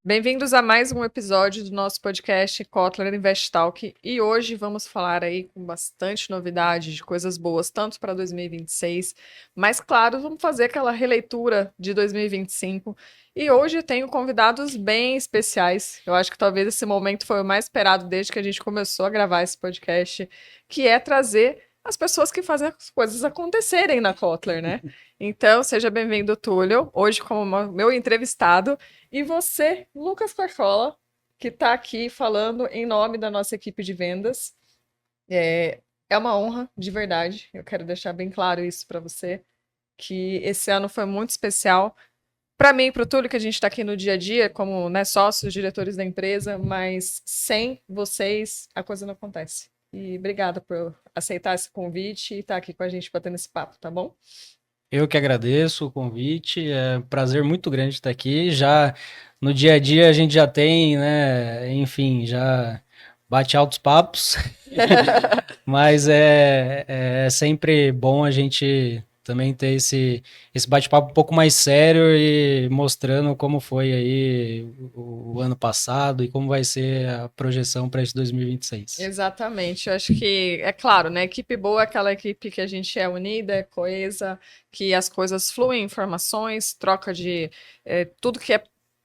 Bem-vindos a mais um episódio do nosso podcast Kotler Invest Talk. E hoje vamos falar aí com bastante novidade de coisas boas, tanto para 2026, mas claro, vamos fazer aquela releitura de 2025. E hoje tenho convidados bem especiais. Eu acho que talvez esse momento foi o mais esperado desde que a gente começou a gravar esse podcast, que é trazer as pessoas que fazem as coisas acontecerem na Kotler, né? Então, seja bem-vindo, Túlio, hoje como meu entrevistado. E você, Lucas Carcola, que está aqui falando em nome da nossa equipe de vendas. É uma honra, de verdade. Eu quero deixar bem claro isso para você, que esse ano foi muito especial. Para mim e para o Túlio, que a gente está aqui no dia a dia, como né, sócios, diretores da empresa, mas sem vocês a coisa não acontece. E obrigada por aceitar esse convite e estar aqui com a gente batendo esse papo, tá bom? Eu que agradeço o convite, é um prazer muito grande estar aqui. Já no dia a dia a gente já tem, né, enfim, já bate altos papos, mas é sempre bom a gente também ter esse bate-papo um pouco mais sério e mostrando como foi aí o ano passado e como vai ser a projeção para esse 2026. Exatamente, eu acho que é claro, né? Equipe boa é aquela equipe que a gente é unida, é coesa, que as coisas fluem, informações, troca de tudo que é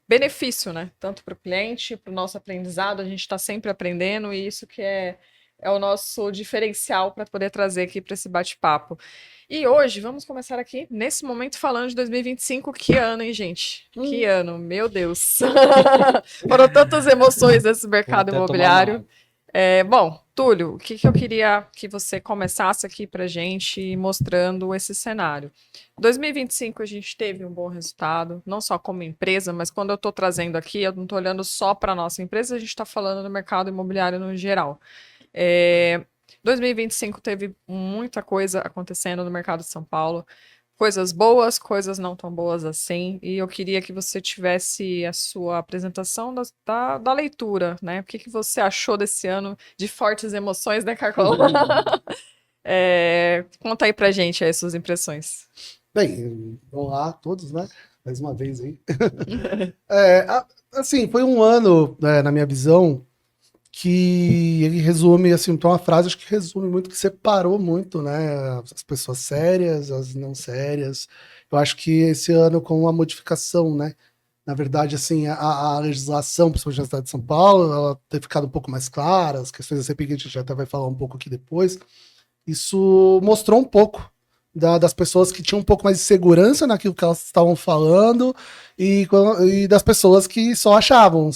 benefício, né? Tanto para o cliente, para o nosso aprendizado, a gente está sempre aprendendo, e isso que é o nosso diferencial para poder trazer aqui para esse bate-papo. E hoje vamos começar aqui, nesse momento, falando de 2025. Que ano, hein, gente? Que ano, meu Deus! Foram tantas emoções nesse Vou mercado até tomar uma imobiliário. água. Bom, Túlio, o que eu queria que você começasse aqui para gente mostrando esse cenário. 2025 a gente teve um bom resultado, não só como empresa, mas quando eu estou trazendo aqui, eu não estou olhando só para a nossa empresa, a gente está falando do mercado imobiliário no geral. É, 2025 teve muita coisa acontecendo no mercado de São Paulo, coisas boas, coisas não tão boas assim, e eu queria que você tivesse a sua apresentação da leitura, né? O que você achou desse ano de fortes emoções, né, Carcola? Conta aí pra gente aí suas impressões. Bem, olá a todos, né? Mais uma vez aí. É, assim, foi um ano, na minha visão, que ele resume, assim, então uma frase acho que resume muito, que separou muito, né? As pessoas sérias, as não sérias. Eu acho que esse ano, com a modificação, né? Na verdade, assim, a legislação, principalmente na cidade de São Paulo, ela ter ficado um pouco mais clara, as questões da CPI, que a gente já até vai falar um pouco aqui depois, isso mostrou um pouco das pessoas que tinham um pouco mais de segurança naquilo que elas estavam falando e das pessoas que só achavam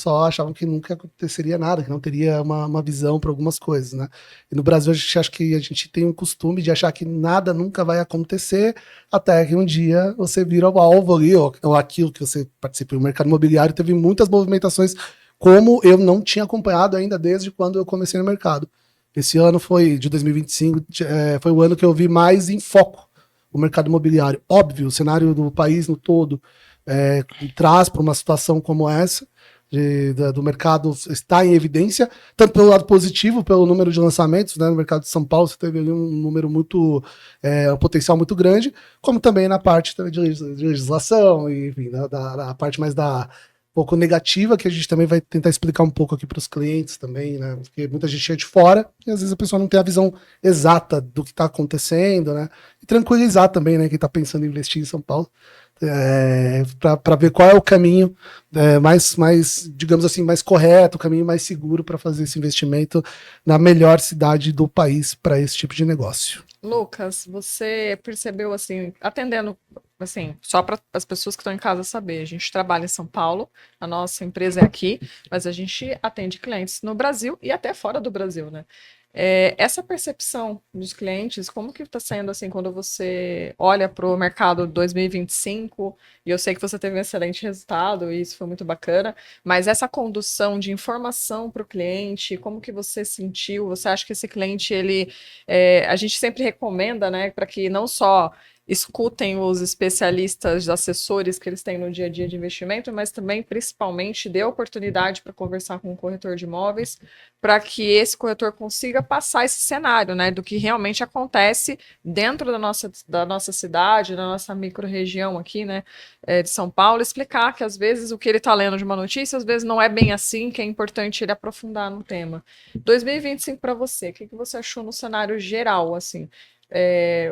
que nunca aconteceria nada, que não teria uma visão para algumas coisas, né? E no Brasil a gente acha que a gente tem um costume de achar que nada nunca vai acontecer até que um dia você vira o alvo ali, ou aquilo que você participa. O mercado imobiliário teve muitas movimentações como eu não tinha acompanhado ainda desde quando eu comecei no mercado. Esse ano foi, de 2025, foi o ano que eu vi mais em foco o mercado imobiliário. Óbvio, o cenário do país no todo traz para uma situação como essa, do mercado está em evidência, tanto pelo lado positivo, pelo número de lançamentos, né, no mercado de São Paulo você teve ali um número muito, um potencial muito grande, como também na parte de legislação, e, enfim, da parte mais da pouco negativa, que a gente também vai tentar explicar um pouco aqui para os clientes também, né? Porque muita gente é de fora e às vezes a pessoa não tem a visão exata do que está acontecendo, né? E tranquilizar também, né? Quem está pensando em investir em São Paulo, para ver qual é o caminho mais, digamos assim, mais correto, o caminho mais seguro para fazer esse investimento na melhor cidade do país para esse tipo de negócio. Lucas, você percebeu assim, atendendo assim, só para as pessoas que estão em casa saber, a gente trabalha em São Paulo, a nossa empresa é aqui, mas a gente atende clientes no Brasil e até fora do Brasil, né? Essa percepção dos clientes, como que está sendo assim quando você olha para o mercado 2025? E eu sei que você teve um excelente resultado e isso foi muito bacana, mas essa condução de informação para o cliente, como que você sentiu? Você acha que esse cliente, a gente sempre recomenda, né, para que não só escutem os especialistas, assessores que eles têm no dia a dia de investimento, mas também, principalmente, dê oportunidade para conversar com um corretor de imóveis, para que esse corretor consiga passar esse cenário, né, do que realmente acontece dentro da nossa cidade, da nossa micro-região aqui, né, de São Paulo, explicar que às vezes o que ele está lendo de uma notícia, às vezes não é bem assim, que é importante ele aprofundar no tema. 2025 para você, o que você achou no cenário geral, assim?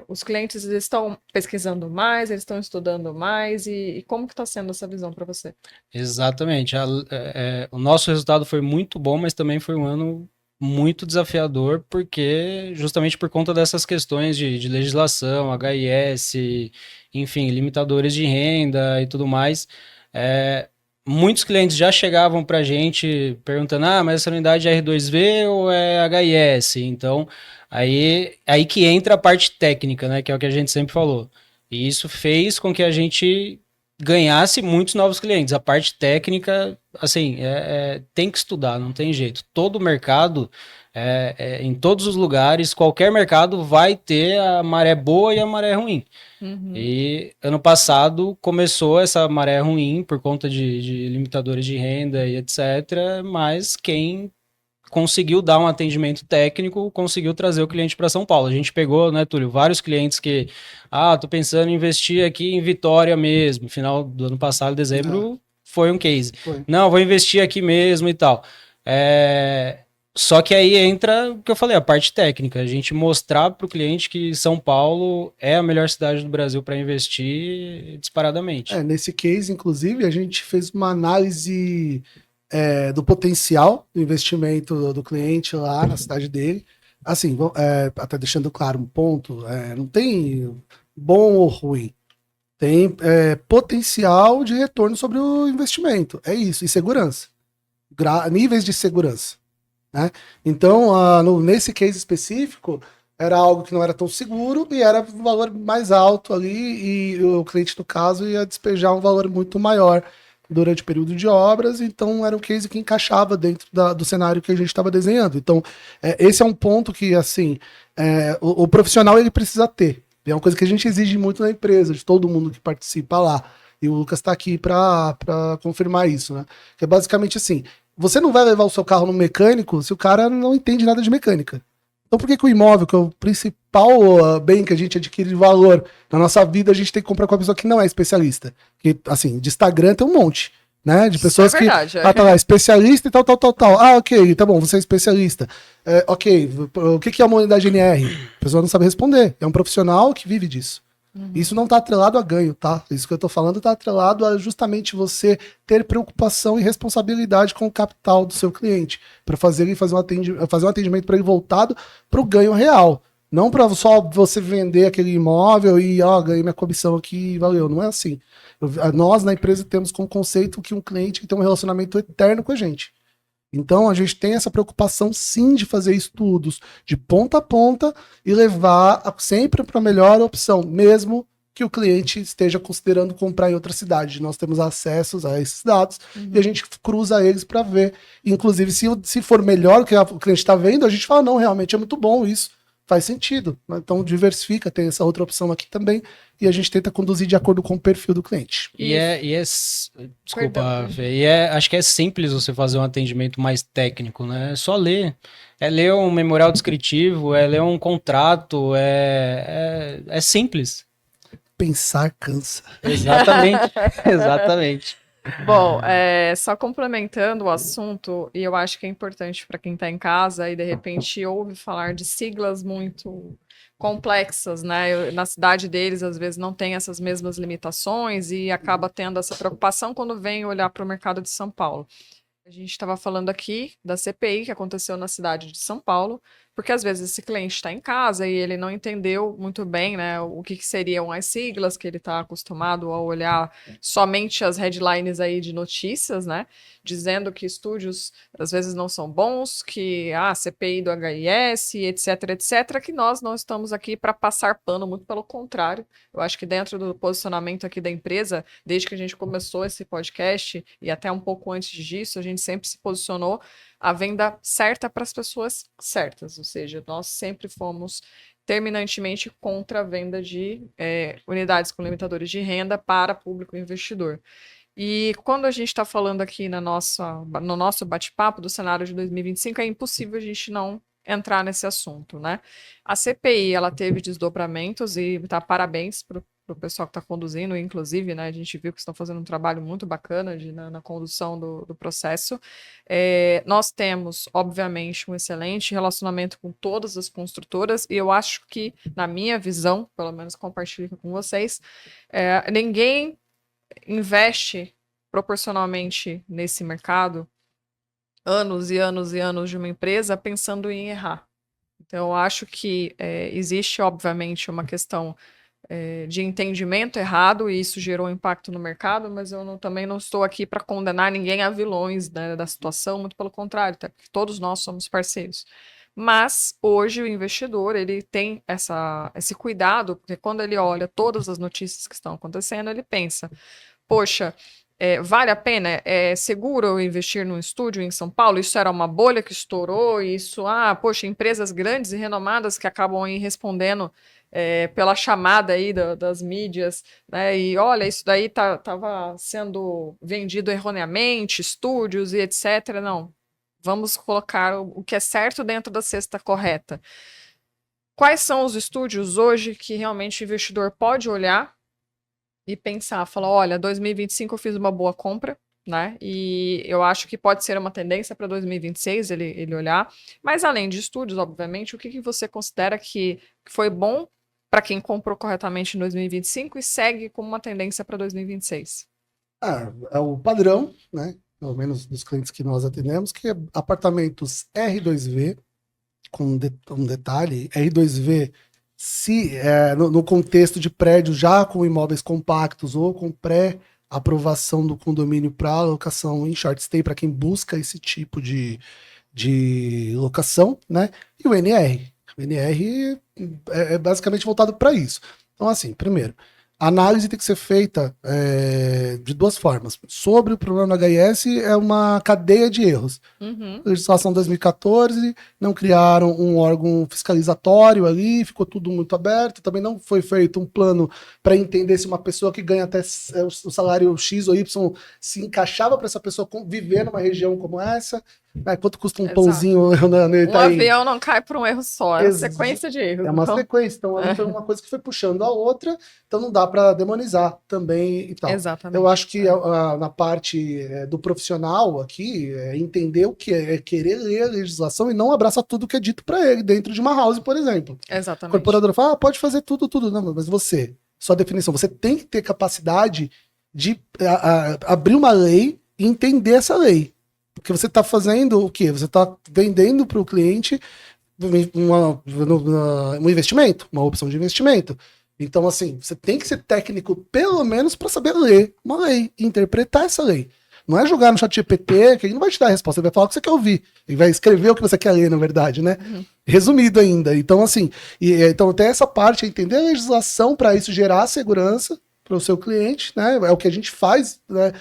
Os clientes eles estão pesquisando mais, eles estão estudando mais, e como que está sendo essa visão para você? Exatamente. O nosso resultado foi muito bom, mas também foi um ano muito desafiador, porque justamente por conta dessas questões de legislação, HIS, enfim, limitadores de renda e tudo mais. Muitos clientes já chegavam para a gente perguntando: mas essa unidade é R2V ou é HIS? Então, aí que entra a parte técnica, né, que é o que a gente sempre falou. E isso fez com que a gente ganhasse muitos novos clientes. A parte técnica, assim, tem que estudar, não tem jeito. Todo mercado, em todos os lugares, qualquer mercado vai ter a maré boa e a maré ruim. E ano passado começou essa maré ruim por conta de limitadores de renda e etc. Mas quem conseguiu dar um atendimento técnico, conseguiu trazer o cliente para São Paulo. A gente pegou, né, Túlio, vários clientes que, tô pensando em investir aqui em Vitória mesmo. Final do ano passado, dezembro, foi um case. Foi. Não, vou investir aqui mesmo e tal. Só que aí entra o que eu falei, a parte técnica. A gente mostrar para o cliente que São Paulo é a melhor cidade do Brasil para investir disparadamente. Nesse case, inclusive, a gente fez uma análise do potencial do investimento do cliente lá na cidade dele. Assim, até deixando claro um ponto, não tem bom ou ruim. Tem potencial de retorno sobre o investimento. É isso, e segurança. Níveis de segurança. Né? Então, nesse case específico, era algo que não era tão seguro e era um valor mais alto ali, e o cliente, no caso, ia despejar um valor muito maior durante o período de obras. Então era um case que encaixava dentro do cenário que a gente estava desenhando. Então esse é um ponto que, assim, o profissional ele precisa ter. É uma coisa que a gente exige muito na empresa, de todo mundo que participa lá. E o Lucas está aqui para confirmar isso, né? Que é basicamente assim: você não vai levar o seu carro no mecânico se o cara não entende nada de mecânica. Então por que o imóvel, que é o principal bem que a gente adquire de valor na nossa vida, a gente tem que comprar com uma pessoa que não é especialista? Que, assim, de Instagram tem um monte, né? De pessoas Isso é verdade, que... tá lá, especialista e tal. Ok, tá bom, você é especialista. Ok, o que é uma unidade NR? A pessoa não sabe responder. É um profissional que vive disso. Isso não está atrelado a ganho, tá? Isso que eu tô falando está atrelado a justamente você ter preocupação e responsabilidade com o capital do seu cliente, para fazer um atendimento para ele voltado para o ganho real. Não para só você vender aquele imóvel e ganhei minha comissão aqui, valeu. Não é assim. Nós, na empresa, temos como conceito que um cliente que tem um relacionamento eterno com a gente. Então, a gente tem essa preocupação, sim, de fazer estudos de ponta a ponta e levar sempre para a melhor opção, mesmo que o cliente esteja considerando comprar em outra cidade. Nós temos acessos a esses dados e a gente cruza eles para ver. Inclusive, se for melhor o que o cliente está vendo, a gente fala: não, realmente é muito bom isso. Faz sentido. Então, diversifica, tem essa outra opção aqui também, e a gente tenta conduzir de acordo com o perfil do cliente. Desculpa, Fê, acho que é simples você fazer um atendimento mais técnico, né? É só ler. É ler um memorial descritivo, é ler um contrato, é simples. Pensar cansa. Exatamente, exatamente. Bom, só complementando o assunto, e eu acho que é importante para quem está em casa e de repente ouve falar de siglas muito complexas, né? Na cidade deles, às vezes, não tem essas mesmas limitações e acaba tendo essa preocupação quando vem olhar para o mercado de São Paulo. A gente estava falando aqui da CPI que aconteceu na cidade de São Paulo, porque às vezes esse cliente está em casa e ele não entendeu muito bem, né, o que seriam as siglas, que ele está acostumado a olhar somente as headlines aí de notícias, né, dizendo que estúdios às vezes não são bons, que CPI do HIS, etc, que nós não estamos aqui para passar pano, muito pelo contrário. Eu acho que dentro do posicionamento aqui da empresa, desde que a gente começou esse podcast e até um pouco antes disso, a gente sempre se posicionou a venda certa para as pessoas certas, ou seja, nós sempre fomos terminantemente contra a venda de unidades com limitadores de renda para público investidor. E quando a gente está falando aqui no nosso bate-papo do cenário de 2025, é impossível a gente não entrar nesse assunto, né? A CPI, ela teve desdobramentos e parabéns para o pessoal que está conduzindo, inclusive, né? A gente viu que estão fazendo um trabalho muito bacana na condução do processo. Nós temos, obviamente, um excelente relacionamento com todas as construtoras e eu acho que, na minha visão, pelo menos compartilho com vocês, ninguém investe proporcionalmente nesse mercado anos e anos e anos de uma empresa pensando em errar. Então, eu acho que existe, obviamente, uma questão de entendimento errado e isso gerou impacto no mercado, mas eu também não estou aqui para condenar ninguém a vilões, né, da situação, muito pelo contrário, tá? Todos nós somos parceiros. Mas hoje o investidor ele tem esse cuidado, porque quando ele olha todas as notícias que estão acontecendo, ele pensa, poxa, vale a pena? É seguro eu investir num estúdio em São Paulo? Isso era uma bolha que estourou? Poxa, empresas grandes e renomadas que acabam aí respondendo pela chamada aí das mídias, né? E olha, isso daí estava sendo vendido erroneamente, estúdios e etc. Não, vamos colocar o que é certo dentro da cesta correta. Quais são os estúdios hoje que realmente o investidor pode olhar e pensar, falar, olha, 2025 eu fiz uma boa compra, né? E eu acho que pode ser uma tendência para 2026 ele olhar. Mas além de estúdios, obviamente, o que você considera que foi bom para quem comprou corretamente em 2025 e segue como uma tendência para 2026? É o padrão, né? Pelo menos dos clientes que nós atendemos, que é apartamentos R2V, com um detalhe, R2V, no contexto de prédios já com imóveis compactos ou com pré-aprovação do condomínio para alocação em short stay, para quem busca esse tipo de locação, né? E o NR. O NR é basicamente voltado para isso. Então, assim, primeiro, a análise tem que ser feita de duas formas. Sobre o problema do HIS, é uma cadeia de erros. Uhum. Legislação 2014, não criaram um órgão fiscalizatório ali, ficou tudo muito aberto. Também não foi feito um plano para entender se uma pessoa que ganha até o salário X ou Y se encaixava para essa pessoa viver numa região como essa. Quanto custa um pãozinho no Itaim? Um avião não cai por um erro só, é uma sequência de erros. É uma sequência, então ali foi uma coisa que foi puxando a outra, então não dá para demonizar também e tal. Exatamente. Eu acho que na parte do profissional aqui, entender o que é querer ler a legislação e não abraçar tudo que é dito para ele dentro de uma house, por exemplo. Exatamente. O corporador fala, pode fazer tudo. Não, mas sua definição, você tem que ter capacidade de abrir uma lei e entender essa lei. Porque você está fazendo o quê? Você está vendendo para o cliente um investimento, uma opção de investimento. Então, assim, você tem que ser técnico, pelo menos, para saber ler uma lei, interpretar essa lei. Não é jogar no chat GPT, que ele não vai te dar a resposta, ele vai falar o que você quer ouvir. Ele vai escrever o que você quer ler, na verdade, né? Uhum. Resumido ainda. Então, assim, então tem essa parte, entender a legislação para isso gerar segurança para o seu cliente, né? É o que a gente faz, né?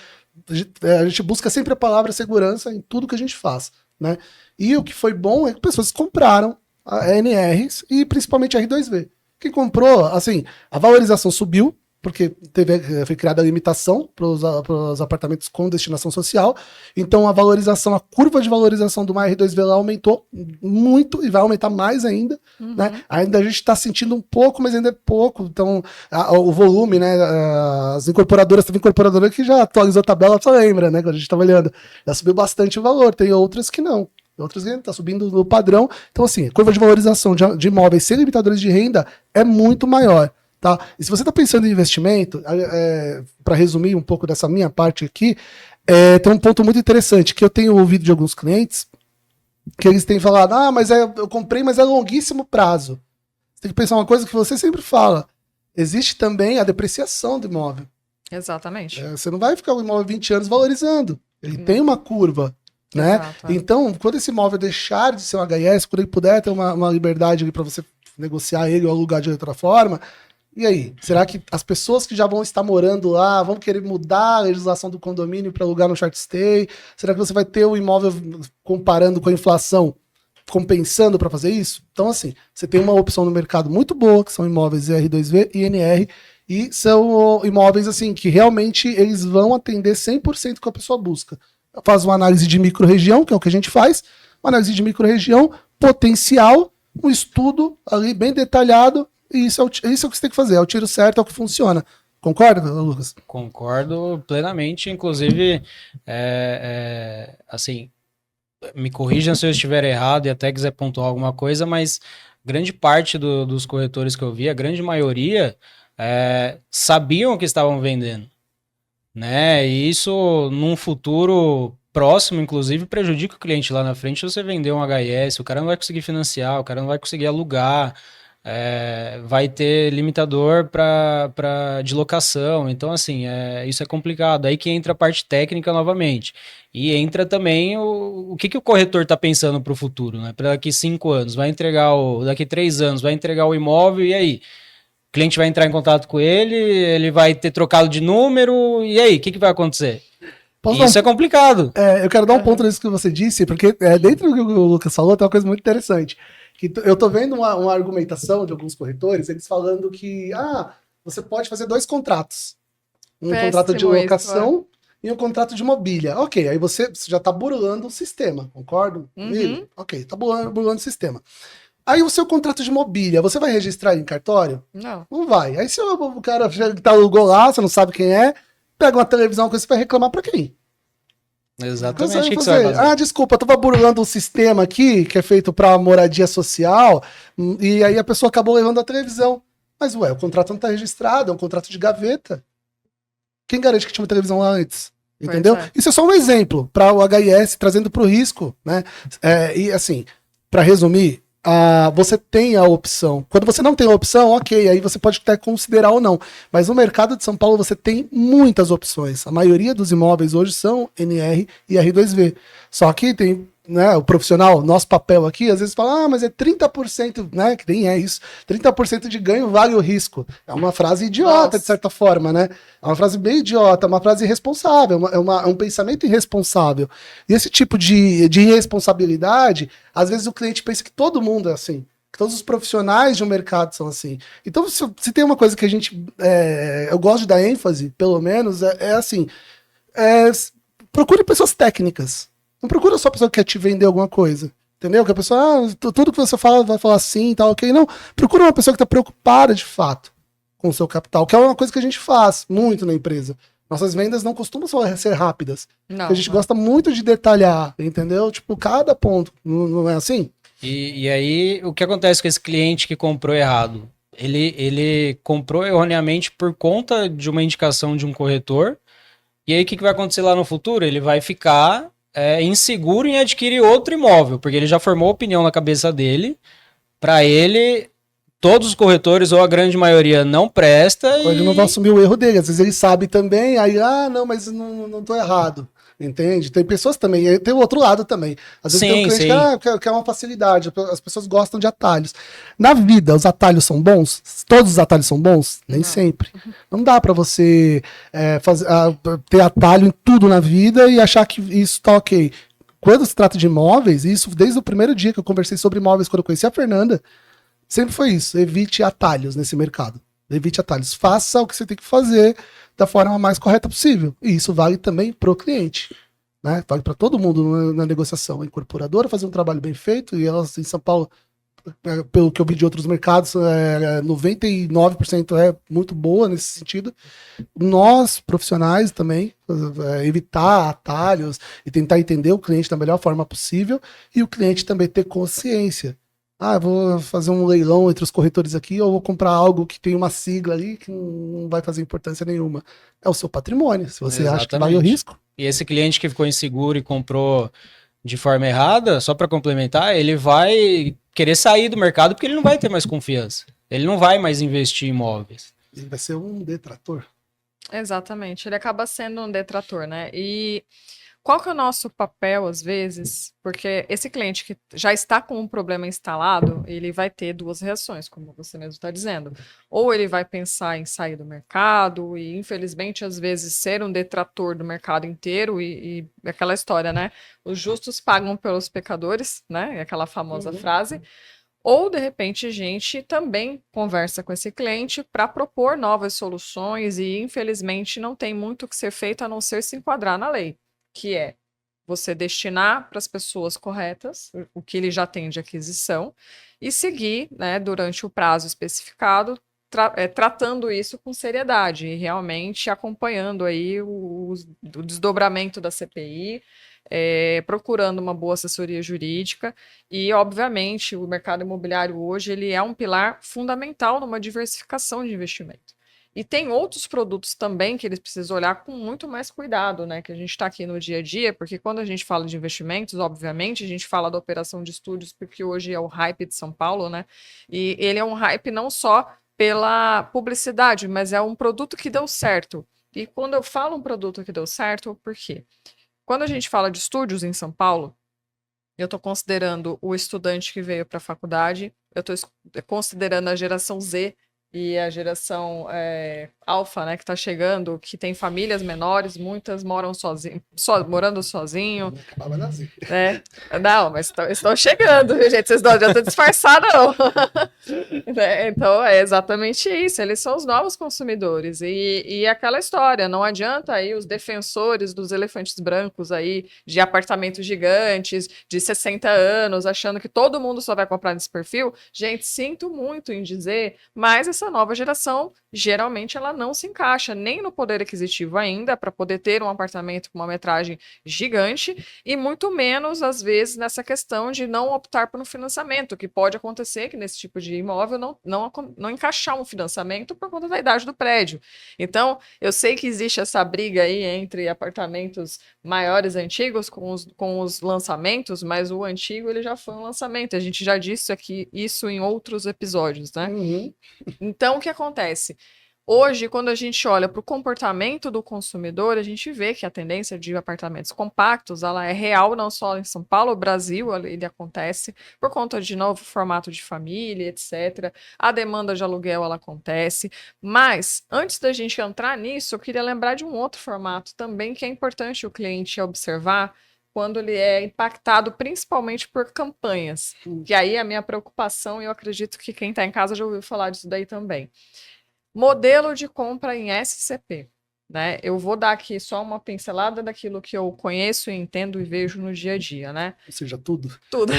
A gente busca sempre a palavra segurança em tudo que a gente faz, né? E o que foi bom é que pessoas compraram a NRs e principalmente a R2V. Quem comprou, assim, a valorização subiu, porque foi criada a limitação para os apartamentos com destinação social. Então a curva de valorização de uma R2V lá aumentou muito e vai aumentar mais ainda. Uhum. Né? Ainda a gente está sentindo um pouco, mas ainda é pouco. Então o volume, né? As incorporadoras, teve incorporadora que já atualizou a tabela, você lembra, né? Quando a gente estava olhando, já subiu bastante o valor, tem outras que não. Outras que está subindo no padrão. Então, assim, a curva de valorização de imóveis sem limitadores de renda é muito maior. Tá? E se você está pensando em investimento, para resumir um pouco dessa minha parte aqui, tem um ponto muito interessante que eu tenho ouvido de alguns clientes que eles têm falado, mas eu comprei, mas é longuíssimo prazo. Você tem que pensar uma coisa que você sempre fala, existe também a depreciação do imóvel. Exatamente. Você não vai ficar o imóvel 20 anos valorizando, ele tem uma curva. Né? Exato. Então, quando esse imóvel deixar de ser um HIS, quando ele puder ter uma liberdade para você negociar ele ou alugar de outra forma, e aí? Será que as pessoas que já vão estar morando lá vão querer mudar a legislação do condomínio para alugar no short stay? Será que você vai ter o imóvel comparando com a inflação compensando para fazer isso? Então, assim, você tem uma opção no mercado muito boa, que são imóveis R2V e NR, e são imóveis, assim, que realmente eles vão atender 100% que a pessoa busca. Faz uma análise de micro-região, que é o que a gente faz, uma análise de micro-região, potencial, um estudo ali bem detalhado, e isso é o que você tem que fazer, é o tiro certo, é o que funciona. Concorda, Lucas? Concordo plenamente, inclusive, assim, me corrijam se eu estiver errado e até quiser pontuar alguma coisa, mas grande parte dos corretores que eu vi, a grande maioria, sabiam o que estavam vendendo, né? E isso, num futuro próximo, inclusive, prejudica o cliente lá na frente. Se você vender um HS, o cara não vai conseguir financiar, o cara não vai conseguir alugar, vai ter limitador de locação. Então, assim, isso é complicado. Aí que entra a parte técnica novamente. E entra também o que o corretor está pensando para o futuro, né? Para daqui 5 anos, vai entregar daqui 3 anos, vai entregar o imóvel, e aí? O cliente vai entrar em contato com ele vai ter trocado de número, e aí? O que vai acontecer? Isso é complicado. Eu quero dar um ponto nisso que você disse, porque dentro do que o Lucas falou, tem uma coisa muito interessante. Que eu tô vendo uma argumentação de alguns corretores, eles falando que você pode fazer 2 contratos. Um contrato de locação e um contrato de mobília. Ok, aí você já tá burlando o sistema, concordo comigo? Ok, tá burlando o sistema. Aí o seu contrato de mobília, você vai registrar em cartório? Não. Não vai. Aí se o cara que tá alugou lá, você não sabe quem é, pega uma televisão com você vai reclamar pra quem? Exatamente o que você vai fazer. Desculpa, eu tava burlando um sistema aqui que é feito para moradia social e aí a pessoa acabou levando a televisão. Mas, o contrato não tá registrado, é um contrato de gaveta. Quem garante que tinha uma televisão lá antes? Entendeu? Isso é só um exemplo para o HIS trazendo para o risco, né? E assim, para resumir, você tem a opção. Quando você não tem a opção, ok, aí você pode até considerar ou não. Mas no mercado de São Paulo você tem muitas opções. A maioria dos imóveis hoje são NR e R2V. Só que tem, né, o profissional, nosso papel aqui, às vezes fala, mas é 30%, né, que nem é isso. 30% de ganho vale o risco. É uma frase idiota, de certa forma, né? É uma frase bem idiota, uma frase irresponsável, é um pensamento irresponsável. E esse tipo de irresponsabilidade, às vezes o cliente pensa que todo mundo é assim, que todos os profissionais de um mercado são assim. Então, se tem uma coisa que a gente, eu gosto de dar ênfase, pelo menos, assim, procure pessoas técnicas. Não procura só a pessoa que quer te vender alguma coisa. Entendeu? Que a pessoa, tudo que você fala, vai falar sim e tal, ok. Não, procura uma pessoa que está preocupada de fato com o seu capital, que é uma coisa que a gente faz muito na empresa. Nossas vendas não costumam só ser rápidas. Não, a gente gosta muito de detalhar, entendeu? Tipo, cada ponto. Não é assim? E aí, o que acontece com esse cliente que comprou errado? Ele comprou erroneamente por conta de uma indicação de um corretor. E aí, o que vai acontecer lá no futuro? Ele vai ficar inseguro em adquirir outro imóvel, porque ele já formou opinião na cabeça dele. Para ele, todos os corretores, ou a grande maioria, não presta. Ele não vai assumir o erro dele. Às vezes ele sabe também, aí, não, mas não tô errado. Entende? Tem pessoas também, tem o outro lado também. Às vezes tem um cliente que quer uma facilidade, as pessoas gostam de atalhos. Na vida, os atalhos são bons? Todos os atalhos são bons? Nem sempre. Não dá pra você ter atalho em tudo na vida e achar que isso tá ok. Quando se trata de imóveis, isso desde o primeiro dia que eu conversei sobre imóveis, quando eu conheci a Fernanda, sempre foi isso. Evite atalhos nesse mercado. Evite atalhos. Faça o que você tem que fazer da forma mais correta possível. E isso vale também para o cliente. Né? Vale para todo mundo na negociação. A incorporadora fazer um trabalho bem feito, e elas em São Paulo, pelo que eu vi de outros mercados, 99% é muito boa nesse sentido. Nós, profissionais também, evitar atalhos e tentar entender o cliente da melhor forma possível, e o cliente também ter consciência. Eu vou fazer um leilão entre os corretores aqui, ou vou comprar algo que tem uma sigla ali que não vai fazer importância nenhuma. É o seu patrimônio, se você acha que vale o risco. E esse cliente que ficou inseguro e comprou de forma errada, só para complementar, ele vai querer sair do mercado porque ele não vai ter mais confiança. Ele não vai mais investir em imóveis. Ele vai ser um detrator. Exatamente, ele acaba sendo um detrator, né? E qual que é o nosso papel, às vezes? Porque esse cliente que já está com um problema instalado, ele vai ter duas reações, como você mesmo está dizendo. Ou ele vai pensar em sair do mercado e, infelizmente, às vezes, ser um detrator do mercado inteiro e aquela história, né? Os justos pagam pelos pecadores, né? Aquela famosa frase. Ou, de repente, a gente também conversa com esse cliente para propor novas soluções e, infelizmente, não tem muito o que ser feito a não ser se enquadrar na lei, que é você destinar para as pessoas corretas o que ele já tem de aquisição e seguir, né, durante o prazo especificado, tratando isso com seriedade e realmente acompanhando aí o desdobramento da CPI, procurando uma boa assessoria jurídica e, obviamente, o mercado imobiliário hoje ele é um pilar fundamental numa diversificação de investimento. E tem outros produtos também que eles precisam olhar com muito mais cuidado, né? Que a gente está aqui no dia a dia, porque quando a gente fala de investimentos, obviamente, a gente fala da operação de estúdios, porque hoje é o hype de São Paulo, né? E ele é um hype não só pela publicidade, mas é um produto que deu certo. E quando eu falo um produto que deu certo, por quê? Quando a gente fala de estúdios em São Paulo, eu estou considerando o estudante que veio para a faculdade, eu estou considerando a geração Z e a geração alfa, né, que está chegando, que tem famílias menores, muitas moram morando sozinho. Acabava na Z. Não, mas estão chegando, viu, gente? Vocês não adiantam disfarçar, não. Né? Então, é exatamente isso. Eles são os novos consumidores. E aquela história, não adianta aí os defensores dos elefantes brancos aí, de apartamentos gigantes, de 60 anos, achando que todo mundo só vai comprar nesse perfil. Gente, sinto muito em dizer, mas essa nova geração, geralmente, ela não se encaixa nem no poder aquisitivo ainda, para poder ter um apartamento com uma metragem gigante, e muito menos, às vezes, nessa questão de não optar por um financiamento, que pode acontecer que nesse tipo de imóvel não encaixar um financiamento por conta da idade do prédio. Então, eu sei que existe essa briga aí entre apartamentos maiores antigos com os lançamentos, mas o antigo ele já foi um lançamento. A gente já disse aqui isso em outros episódios, né? Então, o que acontece? Hoje, quando a gente olha para o comportamento do consumidor, a gente vê que a tendência de apartamentos compactos, ela é real não só em São Paulo, Brasil, ele acontece por conta de novo formato de família, etc. A demanda de aluguel, ela acontece. Mas, antes da gente entrar nisso, eu queria lembrar de um outro formato também que é importante o cliente observar quando ele é impactado principalmente por campanhas. Que aí é a minha preocupação, e eu acredito que quem está em casa já ouviu falar disso daí também. Modelo de compra em SCP, né? Eu vou dar aqui só uma pincelada daquilo que eu conheço, entendo e vejo no dia a dia, né? Ou seja, tudo. Tudo.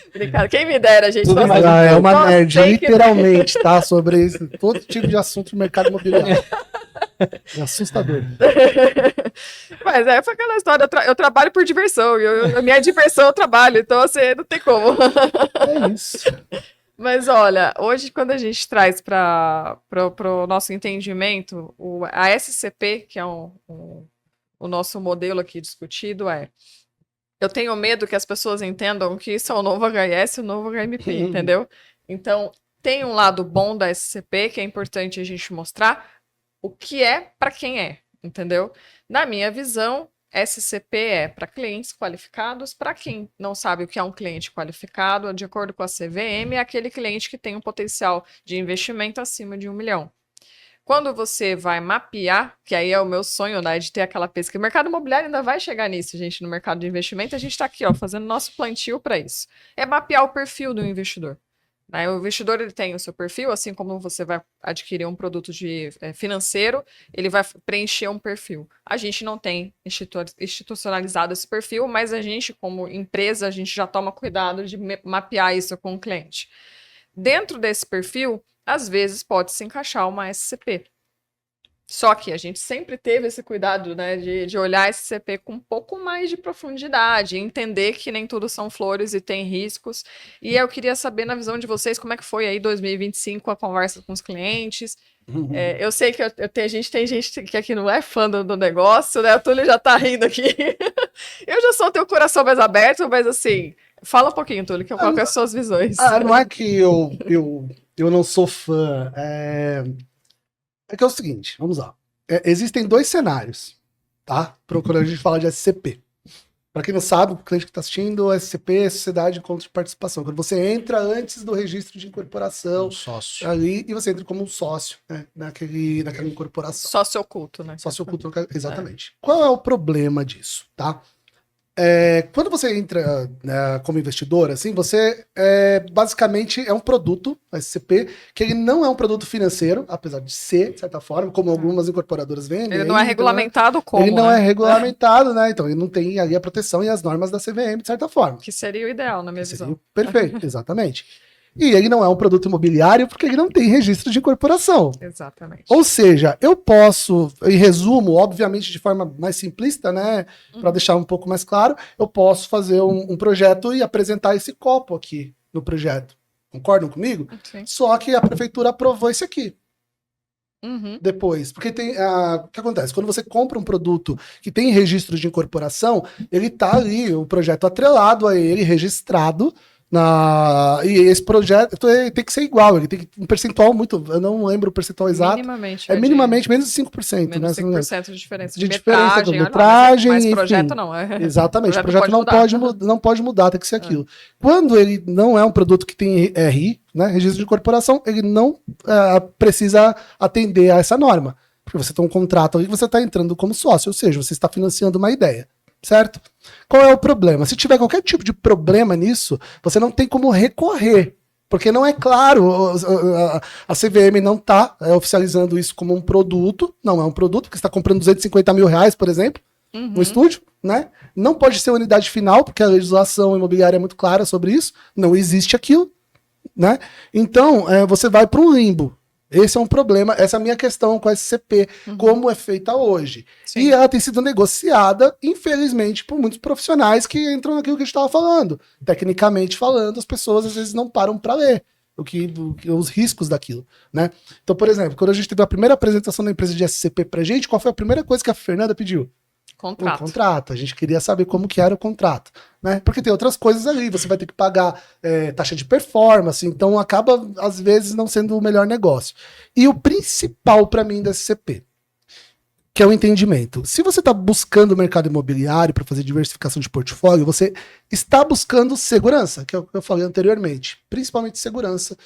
Obrigada. Quem me dera, gente. Tudo mais É uma nerd, literalmente, tá? Sobre todo tipo de assunto do mercado imobiliário. É assustador. Mas foi aquela história, eu trabalho por diversão, a minha diversão é o trabalho, então assim, não tem como. É isso. Mas olha, hoje quando a gente traz para o nosso entendimento, a SCP, que é o nosso modelo aqui discutido, eu tenho medo que as pessoas entendam que isso é o novo HS e o novo HMP, entendeu? Então, tem um lado bom da SCP, que é importante a gente mostrar o que é para quem é, entendeu? Na minha visão, SCP é para clientes qualificados. Para quem não sabe o que é um cliente qualificado, de acordo com a CVM, é aquele cliente que tem um potencial de investimento acima de 1 milhão. Quando você vai mapear, que aí é o meu sonho, né, de ter aquela pesquisa, o mercado imobiliário ainda vai chegar nisso, gente, no mercado de investimento, a gente está aqui, ó, fazendo nosso plantio para isso. É mapear o perfil do investidor. Né? O investidor ele tem o seu perfil, assim como você vai adquirir um produto financeiro, ele vai preencher um perfil. A gente não tem institucionalizado esse perfil, mas a gente, como empresa, a gente já toma cuidado de mapear isso com o cliente. Dentro desse perfil, às vezes pode se encaixar uma SCP. Só que a gente sempre teve esse cuidado, né, de olhar esse CP com um pouco mais de profundidade, entender que nem tudo são flores e tem riscos. E eu queria saber, na visão de vocês, como é que foi aí 2025 a conversa com os clientes. Eu sei que tem gente que aqui não é fã do negócio, né? O Túlio já tá rindo aqui. Eu já sou teu coração mais aberto, mas assim, fala um pouquinho, Túlio, qual que é as suas visões? Não é que eu não sou fã. É que é o seguinte, vamos lá. Existem dois cenários. tá? Quando a gente fala de SCP. Para quem não sabe, o cliente que está assistindo, o SCP é Sociedade de Contas de Participação. Quando você entra antes do registro de incorporação, sócio. ali, e você entra como um sócio, né, naquela incorporação. Sócio oculto, né? Sócio oculto, exatamente. Qual é o problema disso, tá? Quando você entra como investidor, assim, você basicamente é um produto, SCP, que ele não é um produto financeiro, apesar de ser, de certa forma, como algumas incorporadoras vendem. Ele não é regulamentado como, Ele não né? é regulamentado, né? Então ele não tem ali a proteção e as normas da CVM, de certa forma. Que seria o ideal, na minha Seria visão. perfeito, exatamente. E ele não é um produto imobiliário porque ele não tem registro de incorporação. Exatamente. Ou seja, eu posso, em resumo, obviamente de forma mais simplista, né, para deixar um pouco mais claro, eu posso fazer um projeto e apresentar esse copo aqui no projeto. Concordam comigo? Sim. Só que a prefeitura aprovou esse aqui Uhum. depois. Porque tem o que acontece? Quando você compra um produto que tem registro de incorporação, ele tá ali, o projeto atrelado a ele, registrado. E esse projeto tem que ser igual, ele tem um percentual muito. Eu não lembro o percentual exato. Minimamente. É minimamente menos de 5%. Menos né? 5% de diferença. De diferença metragem, da metragem. mas enfim. projeto não. Exatamente, o projeto não pode mudar, tem que ser aquilo. Quando ele não é um produto que tem RI, né, registro de incorporação, ele não precisa atender a essa norma. Porque você tem um contrato ali que você está entrando como sócio, ou seja, você está financiando uma ideia. Certo? Qual é o problema? Se tiver qualquer tipo de problema nisso, você não tem como recorrer. Porque não é claro, a CVM não está oficializando isso como um produto. Não é um produto, porque você está comprando 250 mil reais, por exemplo, no estúdio, né? Não pode ser unidade final, porque a legislação imobiliária é muito clara sobre isso. Não existe aquilo, né? Então, você vai para um limbo. Esse é um problema, essa é a minha questão com a SCP, como é feita hoje. Sim. E ela tem sido negociada, infelizmente, por muitos profissionais que entram naquilo que a gente estava falando. Tecnicamente falando, as pessoas às vezes não param para ler os riscos daquilo, né? Então, por exemplo, quando a gente teve a primeira apresentação da empresa de SCP pra gente, qual foi a primeira coisa que a Fernanda pediu? Contrato. Um contrato. A gente queria saber como que era o contrato, né? Porque tem outras coisas ali, você vai ter que pagar taxa de performance, então acaba, às vezes, não sendo o melhor negócio. E o principal para mim da SCP, que é o entendimento. Se você está buscando o mercado imobiliário para fazer diversificação de portfólio, você está buscando segurança, que é o que eu falei anteriormente. Principalmente segurança.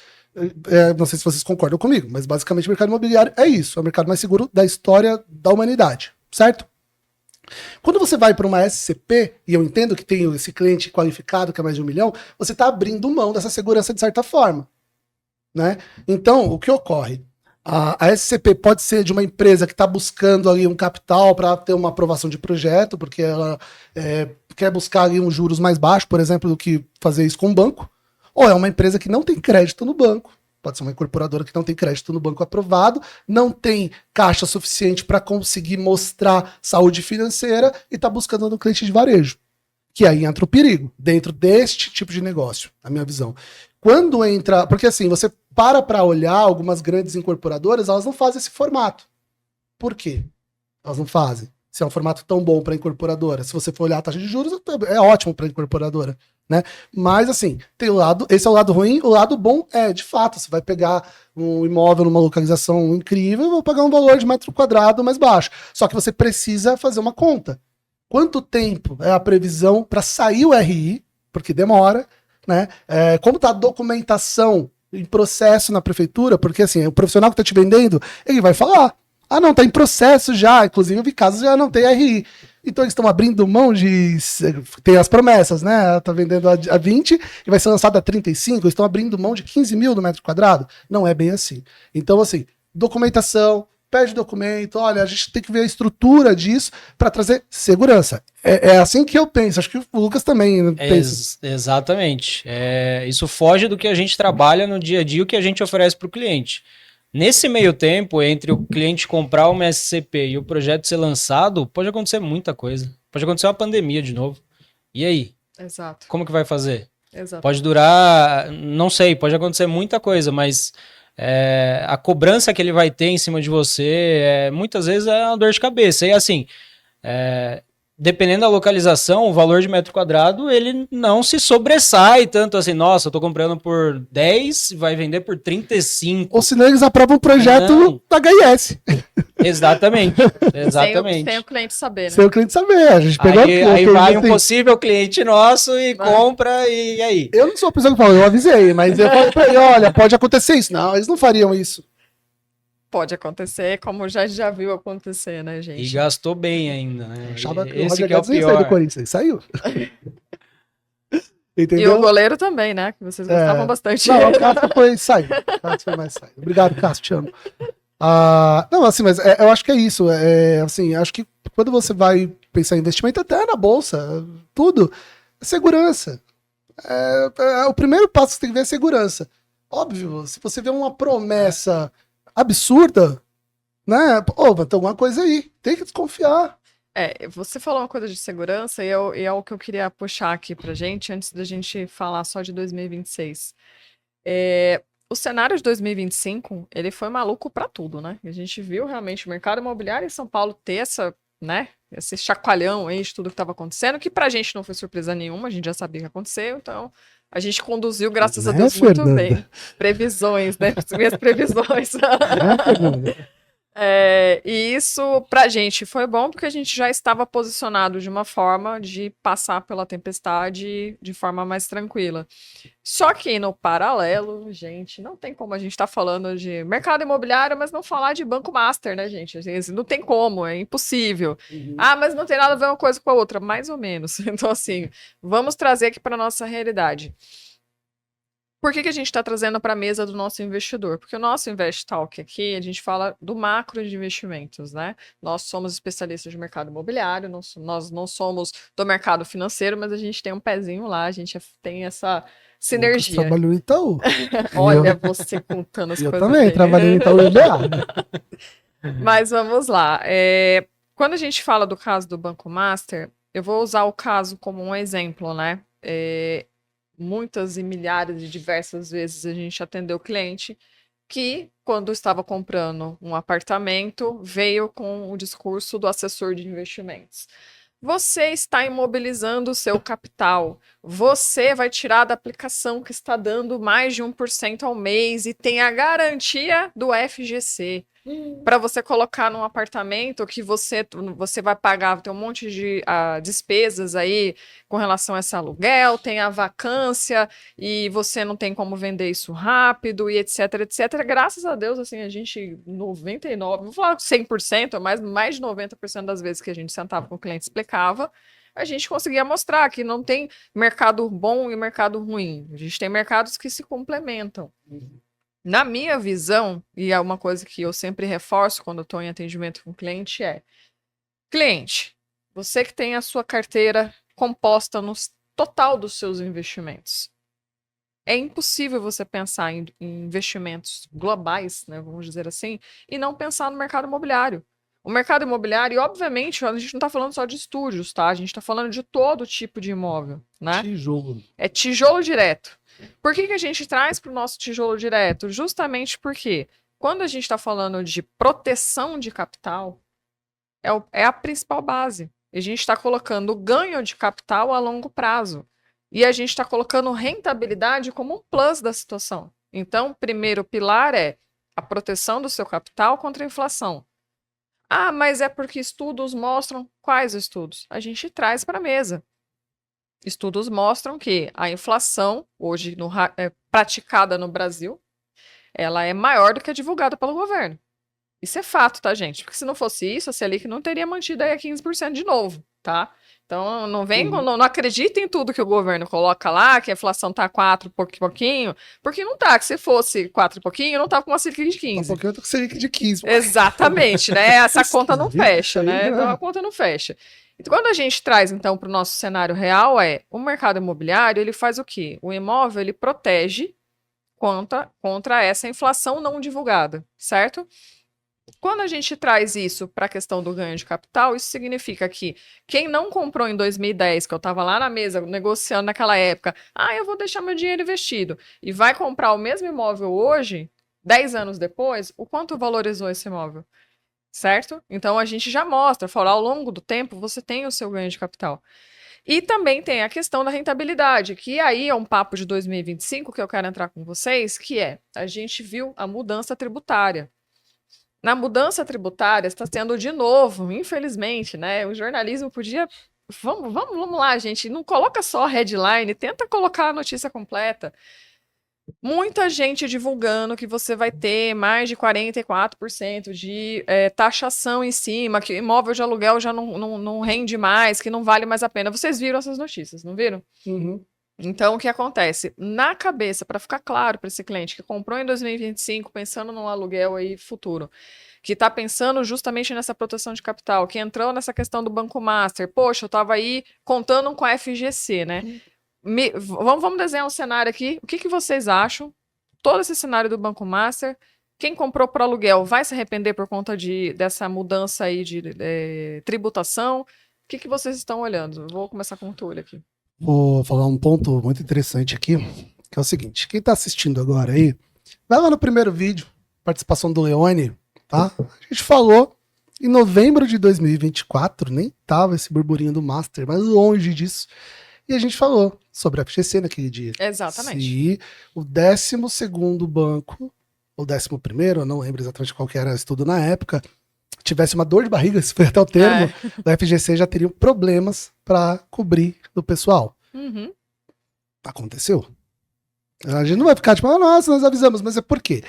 Não sei se vocês concordam comigo, mas basicamente o mercado imobiliário é isso. É o mercado mais seguro da história da humanidade, certo? Quando você vai para uma SCP, e eu entendo que tem esse cliente qualificado, que é mais de 1 milhão, você está abrindo mão dessa segurança de certa forma, né? Então, o que ocorre? A SCP pode ser de uma empresa que está buscando ali um capital para ter uma aprovação de projeto, porque ela quer buscar ali uns juros mais baixos, por exemplo, do que fazer isso com um banco, ou é uma empresa que não tem crédito no banco. Pode ser uma incorporadora que não tem crédito no banco aprovado, não tem caixa suficiente para conseguir mostrar saúde financeira e está buscando um cliente de varejo. Que aí entra o perigo, dentro deste tipo de negócio, na minha visão. Quando entra... Porque assim, você para olhar algumas grandes incorporadoras, elas não fazem esse formato. Por quê? Elas não fazem. Se é um formato tão bom para incorporadora, se você for olhar a taxa de juros, é ótimo para incorporadora, né? Mas assim, tem esse é o lado ruim, o lado bom de fato, você vai pegar um imóvel numa localização incrível e vai pagar um valor de metro quadrado mais baixo. Só que você precisa fazer uma conta. Quanto tempo é a previsão para sair o RI, porque demora, né? Como está a documentação em processo na prefeitura, porque assim, o profissional que está te vendendo, ele vai falar, não, tá em processo já, inclusive eu vi casos já não tem RI. Então eles estão abrindo mão de... Tem as promessas, né? Tá vendendo a 20 e vai ser lançado a 35, eles estão abrindo mão de 15 mil no metro quadrado. Não é bem assim. Então, assim, documentação, pede documento, olha, a gente tem que ver a estrutura disso para trazer segurança. É assim que eu penso, acho que o Lucas também pensa. Exatamente. Isso foge do que a gente trabalha no dia a dia, o que a gente oferece para o cliente. Nesse meio tempo, entre o cliente comprar uma SCP e o projeto ser lançado, pode acontecer muita coisa. Pode acontecer uma pandemia de novo. E aí? Exato. Como que vai fazer? Exato. Pode durar, não sei, pode acontecer muita coisa, mas a cobrança que ele vai ter em cima de você, muitas vezes é uma dor de cabeça. E assim, dependendo da localização, o valor de metro quadrado, ele não se sobressai tanto assim, nossa, eu tô comprando por 10, vai vender por 35. Ou senão eles aprovam um projeto da HIS. Exatamente, Sem o cliente saber, né? Sem o cliente saber. A gente pegou Aí vai um possível cliente nosso e compra, e aí? Eu não sou a pessoa que fala, eu avisei, mas eu falei pra ele, olha, pode acontecer isso. Não, eles não fariam isso. Pode acontecer, como já viu acontecer, né, gente? E gastou bem ainda, né? Achava que o Esse Roger que é o Guedes ia sair do pior. Corinthians, ele saiu. E Entendeu? o goleiro também, né? Que vocês gostavam bastante. Não, o Cássio foi sair. O Cássio foi mais sair. Obrigado, Cássio, te amo. Não, assim, mas eu acho que é isso. Assim, acho que quando você vai pensar em investimento, até na bolsa, tudo, é segurança. O primeiro passo que você tem que ver é segurança. Óbvio, se você vê uma promessa absurda, né? Pô, vai ter alguma coisa aí. Tem que desconfiar. Você falou uma coisa de segurança e é o que eu queria puxar aqui pra gente, antes da gente falar só de 2026. O cenário de 2025, ele foi maluco pra tudo, né? A gente viu realmente o mercado imobiliário em São Paulo ter esse chacoalhão aí de tudo que estava acontecendo, que pra gente não foi surpresa nenhuma, a gente já sabia que aconteceu, então a gente conduziu, graças a Deus, muito bem. Previsões, né? As minhas previsões. E isso pra gente foi bom porque a gente já estava posicionado de uma forma de passar pela tempestade de forma mais tranquila. Só que no paralelo, gente, não tem como a gente estar falando de mercado imobiliário, mas não falar de Banco Master, né, gente? Assim, não tem como, é impossível. Mas não tem nada a ver uma coisa com a outra, mais ou menos. Então, assim, vamos trazer aqui para nossa realidade. Por que a gente está trazendo para a mesa do nosso investidor? Porque o nosso Invest Talk aqui, a gente fala do macro de investimentos, né? Nós somos especialistas de mercado imobiliário, nós não somos do mercado financeiro, mas a gente tem um pezinho lá, a gente tem essa sinergia. Eu trabalho no Itaú. Olha, você contando as eu coisas. Eu também trabalhei no Itaú Mas vamos lá. Quando a gente fala do caso do Banco Master, eu vou usar o caso como um exemplo, né? Muitas e milhares e diversas vezes a gente atendeu cliente que, quando estava comprando um apartamento, veio com o discurso do assessor de investimentos. Você está imobilizando o seu capital. Você vai tirar da aplicação que está dando mais de 1% ao mês e tem a garantia do FGC. Para você colocar num apartamento que você vai pagar, tem um monte de despesas aí com relação a esse aluguel, tem a vacância e você não tem como vender isso rápido e etc, etc. Graças a Deus, assim, a gente 99, vou falar 100%, mas mais de 90% das vezes que a gente sentava com o cliente e explicava, a gente conseguia mostrar que não tem mercado bom e mercado ruim. A gente tem mercados que se complementam. Na minha visão, e é uma coisa que eu sempre reforço quando eu estou em atendimento com o cliente, cliente, você que tem a sua carteira composta no total dos seus investimentos. É impossível você pensar em investimentos globais, né, vamos dizer assim, e não pensar no mercado imobiliário. O mercado imobiliário, obviamente, a gente não está falando só de estúdios, tá? A gente está falando de todo tipo de imóvel, né? Tijolo. É tijolo direto. Por que a gente traz para o nosso tijolo direto? Justamente porque quando a gente está falando de proteção de capital, é a principal base. A gente está colocando ganho de capital a longo prazo. E a gente está colocando rentabilidade como um plus da situação. Então, o primeiro pilar é a proteção do seu capital contra a inflação. Mas é porque estudos mostram. Quais estudos? A gente traz para a mesa. Estudos mostram que a inflação, hoje praticada no Brasil, ela é maior do que a divulgada pelo governo. Isso é fato, tá, gente? Porque se não fosse isso, a Selic não teria mantido aí a 15% de novo, tá? Então, não acredita em tudo que o governo coloca lá, que a inflação tá 4 pouquinho, porque não tá, que se fosse 4 e pouquinho, não tava com uma Selic de 15. Um pouquinho eu tô com Selic de 15. Exatamente, né? Essa conta não fecha, né? Então, a conta não fecha. Então, quando a gente traz, então, para o nosso cenário real, o mercado imobiliário, ele faz o quê? O imóvel, ele protege contra essa inflação não divulgada, certo? Quando a gente traz isso para a questão do ganho de capital, isso significa que quem não comprou em 2010, que eu estava lá na mesa negociando naquela época, eu vou deixar meu dinheiro investido, e vai comprar o mesmo imóvel hoje, 10 anos depois, o quanto valorizou esse imóvel? Certo? Então a gente já mostra, fala, ao longo do tempo você tem o seu ganho de capital. E também tem a questão da rentabilidade, que aí é um papo de 2025 que eu quero entrar com vocês, que a gente viu a mudança tributária. Na mudança tributária, está tendo de novo, infelizmente, né? O jornalismo podia. Vamos lá, gente. Não coloca só a headline, tenta colocar a notícia completa. Muita gente divulgando que você vai ter mais de 44% de taxação em cima, que imóvel de aluguel já não rende mais, que não vale mais a pena. Vocês viram essas notícias, não viram? Uhum. Então, o que acontece? Na cabeça, para ficar claro para esse cliente que comprou em 2025, pensando num aluguel aí futuro, que está pensando justamente nessa proteção de capital, que entrou nessa questão do Banco Master, poxa, eu estava aí contando com a FGC, né? Vamos desenhar um cenário aqui. O que vocês acham? Todo esse cenário do Banco Master. Quem comprou por aluguel vai se arrepender por conta dessa mudança aí de tributação? O que vocês estão olhando? Vou começar com o Túlio aqui. Vou falar um ponto muito interessante aqui, que é o seguinte: quem está assistindo agora aí, vai lá no primeiro vídeo, participação do Leone, tá? A gente falou em novembro de 2024, nem tava esse burburinho do Master, mas longe disso. E a gente falou sobre a FGC naquele dia. Exatamente. Se o 12º banco, ou 11º, eu não lembro exatamente qual que era o estudo na época, tivesse uma dor de barriga, se foi até o termo, o FGC já teria problemas para cobrir do pessoal. Uhum. Aconteceu. A gente não vai ficar tipo, nossa, nós avisamos, mas é por quê?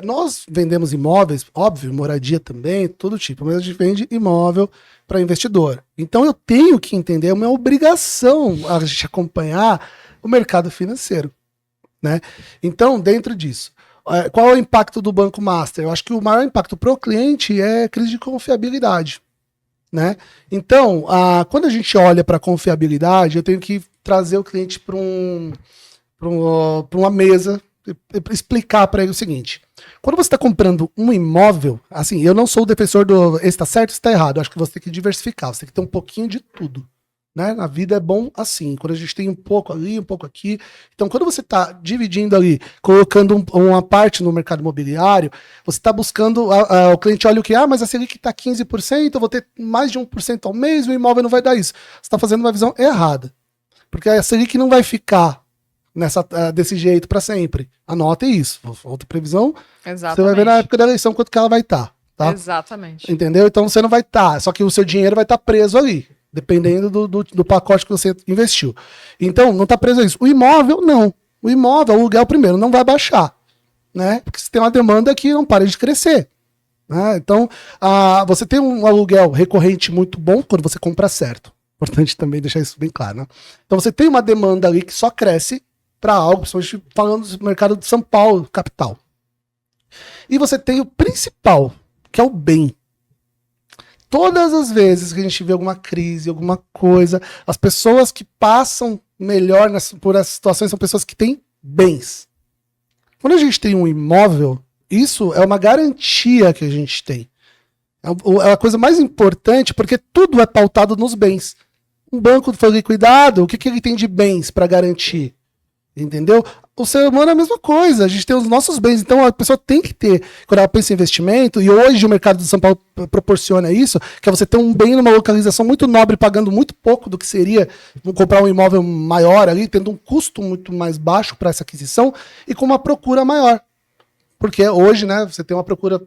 Nós vendemos imóveis, óbvio, moradia também, todo tipo, mas a gente vende imóvel para investidor. Então eu tenho que entender, é uma obrigação a gente acompanhar o mercado financeiro, né? Então, dentro disso, qual é o impacto do Banco Master? Eu acho que o maior impacto para o cliente é crise de confiabilidade, né? Então, quando a gente olha para confiabilidade, eu tenho que trazer o cliente para uma mesa, explicar para ele o seguinte: quando você está comprando um imóvel, assim, eu não sou o defensor do esse está certo, esse está errado. Eu acho que você tem que diversificar, você tem que ter um pouquinho de tudo, né? Na vida é bom assim, quando a gente tem um pouco ali, um pouco aqui. Então, quando você está dividindo ali, colocando uma parte no mercado imobiliário, você está buscando, o cliente olha o que, mas a Selic está 15%, eu vou ter mais de 1% ao mês, o imóvel não vai dar isso. Você está fazendo uma visão errada, porque a Selic não vai ficar desse jeito para sempre. Anotem isso. Outra previsão, Exatamente. você vai ver na época da eleição quanto que ela vai estar. Tá? Exatamente. Entendeu? Então você não vai estar, só que o seu dinheiro vai estar preso ali, dependendo do pacote que você investiu. Então, não está preso a isso. O imóvel, não. O imóvel, o aluguel primeiro, não vai baixar, né? Porque você tem uma demanda que não para de crescer. Né? Então, você tem um aluguel recorrente muito bom quando você compra certo. Importante também deixar isso bem claro. Né? Então, você tem uma demanda ali que só cresce para algo, principalmente falando do mercado de São Paulo, capital. E você tem o principal, que é o bem. Todas as vezes que a gente vê alguma crise, alguma coisa, as pessoas que passam melhor por essas situações são pessoas que têm bens. Quando a gente tem um imóvel, isso é uma garantia que a gente tem. É a coisa mais importante, porque tudo é pautado nos bens. Um banco foi liquidado, o que ele tem de bens para garantir? Entendeu? O ser humano é a mesma coisa, a gente tem os nossos bens, então a pessoa tem que ter, quando ela pensa em investimento, e hoje o mercado de São Paulo proporciona isso, que é você ter um bem numa localização muito nobre, pagando muito pouco do que seria comprar um imóvel maior ali, tendo um custo muito mais baixo para essa aquisição, e com uma procura maior. Porque hoje, né, você tem uma procura,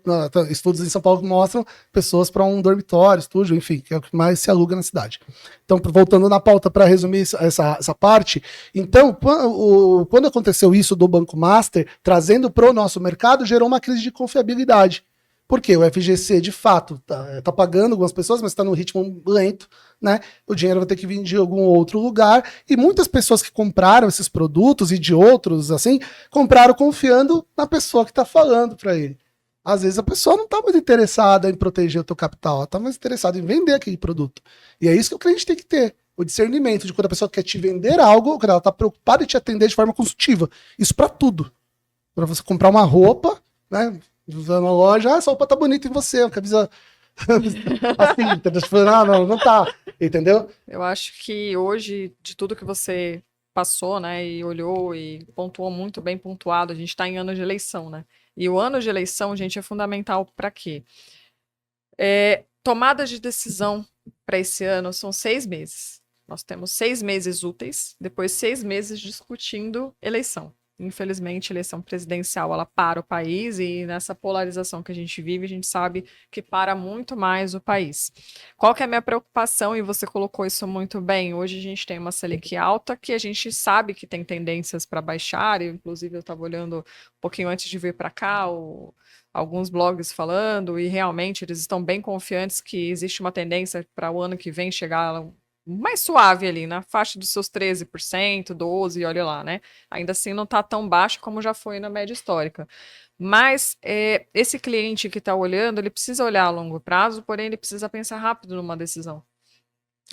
estudos em São Paulo que mostram pessoas para um dormitório, estúdio, enfim, que é o que mais se aluga na cidade. Então, voltando na pauta para resumir essa parte, então, quando aconteceu isso do Banco Master, trazendo para o nosso mercado, gerou uma crise de confiabilidade. Porque o FGC, de fato, tá pagando algumas pessoas, mas está num ritmo lento, né? O dinheiro vai ter que vir de algum outro lugar. E muitas pessoas que compraram esses produtos e de outros, assim, compraram confiando na pessoa que está falando para ele. Às vezes a pessoa não está muito interessada em proteger o teu capital, ela está mais interessada em vender aquele produto. E é isso que o cliente tem que ter. O discernimento de quando a pessoa quer te vender algo, quando ela está preocupada em te atender de forma consultiva. Isso para tudo. Para você comprar uma roupa, né? Na loja, essa roupa tá bonita em você, uma camisa assim, entendeu? Não tá, entendeu? Eu acho que hoje, de tudo que você passou, né, e olhou e pontuou muito bem pontuado, a gente está em ano de eleição, né? E o ano de eleição, gente, é fundamental para quê? Tomadas de decisão para esse ano são 6 meses. Nós temos 6 meses úteis, depois 6 meses discutindo eleição. infelizmente, a eleição presidencial, ela para o país e nessa polarização que a gente vive, a gente sabe que para muito mais o país. Qual que é a minha preocupação? E você colocou isso muito bem. Hoje a gente tem uma Selic alta que a gente sabe que tem tendências para baixar, inclusive eu estava olhando um pouquinho antes de vir para cá, alguns blogs falando, e realmente eles estão bem confiantes que existe uma tendência para o ano que vem chegar mais suave ali, na faixa dos seus 13%, 12%, olha lá, né? Ainda assim não está tão baixo como já foi na média histórica. Mas esse cliente que está olhando, ele precisa olhar a longo prazo, porém ele precisa pensar rápido numa decisão.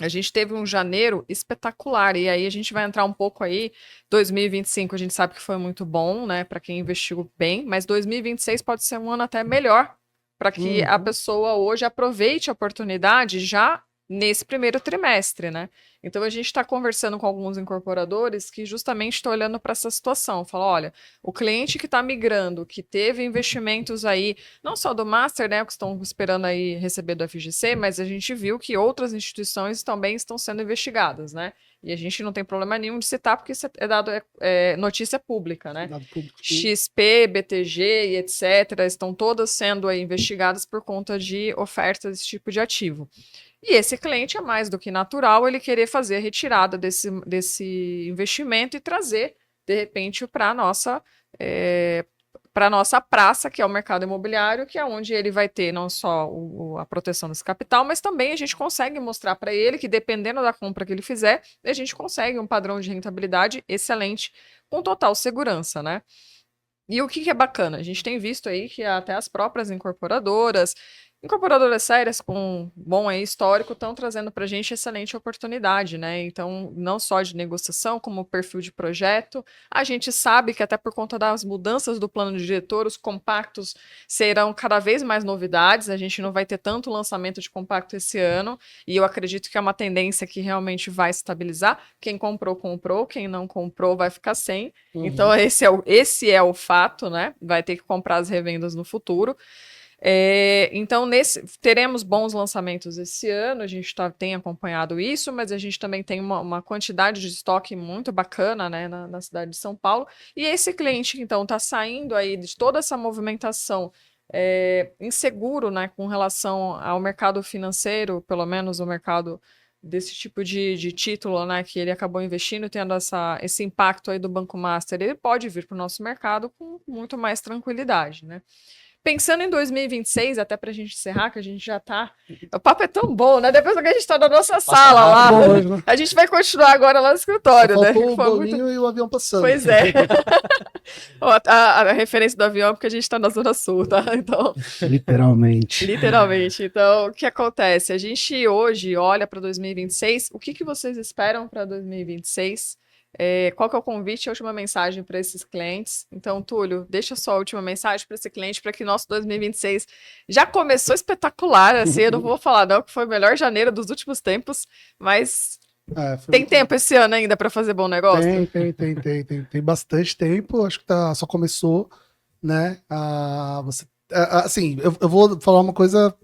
A gente teve um janeiro espetacular, e aí a gente vai entrar um pouco aí, 2025 a gente sabe que foi muito bom, né, para quem investiu bem, mas 2026 pode ser um ano até melhor, para que a pessoa hoje aproveite a oportunidade já nesse primeiro trimestre, né? Então a gente está conversando com alguns incorporadores que justamente estão olhando para essa situação, fala, olha, o cliente que está migrando, que teve investimentos aí, não só do Master, né, que estão esperando aí receber do FGC, mas a gente viu que outras instituições também estão sendo investigadas, né? E a gente não tem problema nenhum de citar, porque isso é dado notícia pública, né? XP, BTG e etc. estão todas sendo aí investigadas por conta de ofertas desse tipo de ativo. E esse cliente é mais do que natural ele querer fazer a retirada desse investimento e trazer, de repente, para a nossa praça, que é o mercado imobiliário, que é onde ele vai ter não só a proteção desse capital, mas também a gente consegue mostrar para ele que, dependendo da compra que ele fizer, a gente consegue um padrão de rentabilidade excelente, com total segurança, né? E o que é bacana? A gente tem visto aí que até as próprias incorporadoras sérias com bom histórico estão trazendo para a gente excelente oportunidade, né? Então, não só de negociação, como perfil de projeto. A gente sabe que até por conta das mudanças do plano diretor, os compactos serão cada vez mais novidades. A gente não vai ter tanto lançamento de compacto esse ano, e eu acredito que é uma tendência que realmente vai se estabilizar. Quem comprou, comprou. Quem não comprou, vai ficar sem. Então, esse é o fato, né? Vai ter que comprar as revendas no futuro. Então, teremos bons lançamentos esse ano, a gente tem acompanhado isso, mas a gente também tem uma quantidade de estoque muito bacana, né, na cidade de São Paulo, e esse cliente, então, está saindo aí de toda essa movimentação inseguro, né, com relação ao mercado financeiro, pelo menos o mercado desse tipo de título, né, que ele acabou investindo, tendo esse impacto aí do Banco Master, ele pode vir para o nosso mercado com muito mais tranquilidade, né. Pensando em 2026, até pra gente encerrar, que a gente já tá... O papo é tão bom, né? Depois que a gente tá na nossa sala lá, hoje, né? a gente vai continuar agora lá no escritório, Só né? faltou o bolinho e o avião passando. Pois é. Ó, a referência do avião é porque a gente tá na Zona Sul, tá? Então... Literalmente. Literalmente. Então, o que acontece? A gente hoje olha para 2026, o que vocês esperam para 2026? Qual que é o convite e a última mensagem para esses clientes? Então, Túlio, deixa só a última mensagem para esse cliente, para que nosso 2026 já começou espetacular, assim, eu não vou falar não, que foi o melhor janeiro dos últimos tempos, mas tem tempo esse ano ainda para fazer bom negócio? Tem bastante tempo, acho que só começou, né? Assim, eu vou falar uma coisa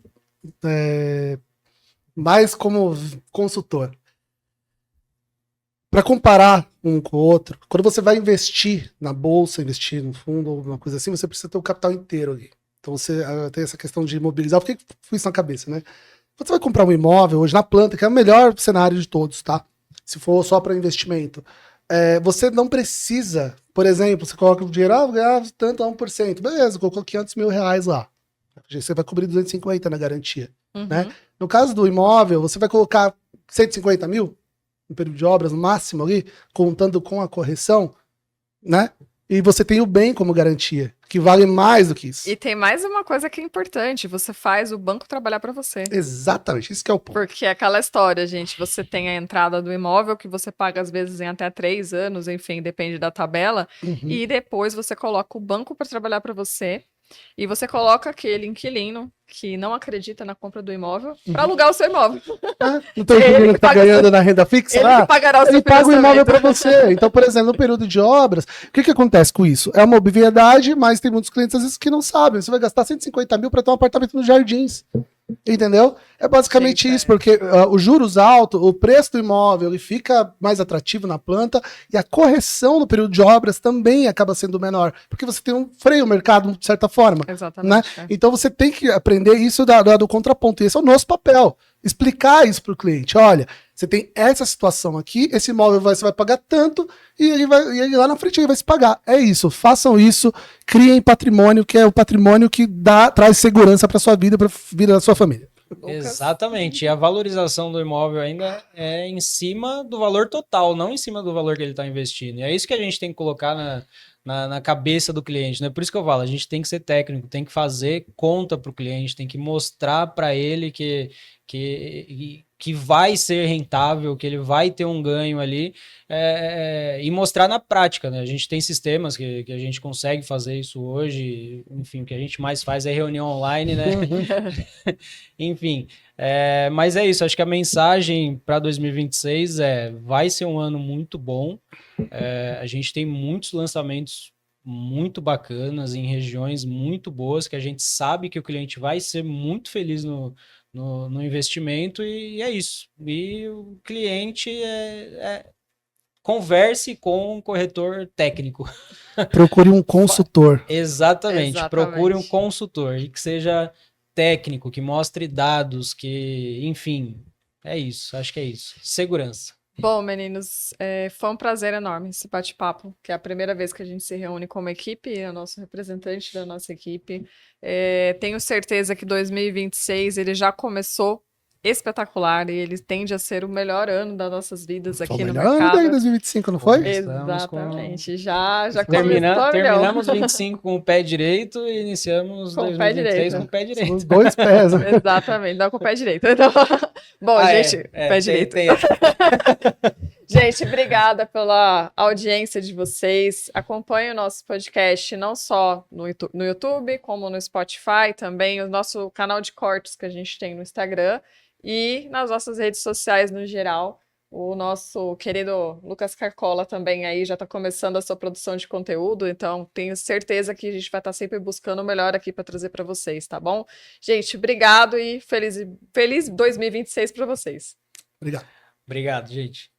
mais como consultor. Para comparar um com o outro, quando você vai investir na bolsa, investir no fundo ou alguma coisa assim, você precisa ter o capital inteiro ali. Então você tem essa questão de imobilizar. Por que foi isso na cabeça, né? Você vai comprar um imóvel hoje na planta, que é o melhor cenário de todos, tá? Se for só para investimento. Você não precisa, por exemplo, você coloca o dinheiro, vou ganhar tanto a 1%. Beleza, colocou 500 mil reais lá. Você vai cobrir 250 na garantia. Né? No caso do imóvel, você vai colocar 150 mil no período de obras, no máximo ali, contando com a correção, né? E você tem o bem como garantia, que vale mais do que isso. E tem mais uma coisa que é importante, você faz o banco trabalhar para você. Exatamente, isso que é o ponto. Porque é aquela história, gente, você tem a entrada do imóvel, que você paga às vezes em até 3 anos, enfim, depende da tabela, e depois você coloca o banco para trabalhar para você, e você coloca aquele inquilino que não acredita na compra do imóvel para alugar o seu imóvel. Não tem inquilino que tá ganhando na renda fixa? Ele pagará o seu ele paga o imóvel para você. Então, por exemplo, no período de obras, o que acontece com isso? É uma obviedade, mas tem muitos clientes às vezes que não sabem. Você vai gastar 150 mil para ter um apartamento nos Jardins. Entendeu? É basicamente Gente, isso, porque os juros altos, o preço do imóvel ele fica mais atrativo na planta e a correção no período de obras também acaba sendo menor, porque você tem um freio no mercado, de certa forma. Né? Exatamente. Então você tem que aprender isso do contraponto. E esse é o nosso papel. Explicar isso para o cliente. Olha, você tem essa situação aqui, esse imóvel você vai pagar tanto e ele lá na frente ele vai se pagar. É isso. Façam isso, criem patrimônio, que é o patrimônio que traz segurança para sua vida, para a vida da sua família. Lucas? Exatamente. E a valorização do imóvel ainda é em cima do valor total, não em cima do valor que ele está investindo. E é isso que a gente tem que colocar na cabeça do cliente, né? Por isso que eu falo, a gente tem que ser técnico, tem que fazer conta para o cliente, tem que mostrar para ele que vai ser rentável, que ele vai ter um ganho ali, e mostrar na prática, né? A gente tem sistemas que a gente consegue fazer isso hoje, enfim, o que a gente mais faz é reunião online, né? Enfim, mas é isso, acho que a mensagem para 2026 vai ser um ano muito bom, a gente tem muitos lançamentos muito bacanas em regiões muito boas, que a gente sabe que o cliente vai ser muito feliz no investimento e é isso. E o cliente converse com um corretor técnico. Procure um consultor. Exatamente, procure um Exatamente. consultor e que seja técnico, que mostre dados, que, enfim, é isso, acho que é isso. Segurança. Bom, meninos, foi um prazer enorme esse bate-papo, que é a primeira vez que a gente se reúne como equipe, é o nosso representante da nossa equipe. Tenho certeza que 2026 ele já começou espetacular e ele tende a ser o melhor ano das nossas vidas Foi o aqui no melhor ano daí, mercado. 2025, não foi? Estamos com... Exatamente, já começou a milhão. Terminamos 25 com o pé direito e iniciamos Com o pé 2026 direito. com o pé São direito. os dois pés. Né? Exatamente, não com o pé direito. Então, bom, gente, pé direito. Gente, obrigada pela audiência de vocês. Acompanhe o nosso podcast não só no YouTube, como no Spotify, também o nosso canal de cortes que a gente tem no Instagram e nas nossas redes sociais no geral. O nosso querido Lucas Carcola também aí já está começando a sua produção de conteúdo, então tenho certeza que a gente vai estar sempre buscando o melhor aqui para trazer para vocês, tá bom? Gente, obrigado e feliz 2026 para vocês. Obrigado. Obrigado, gente.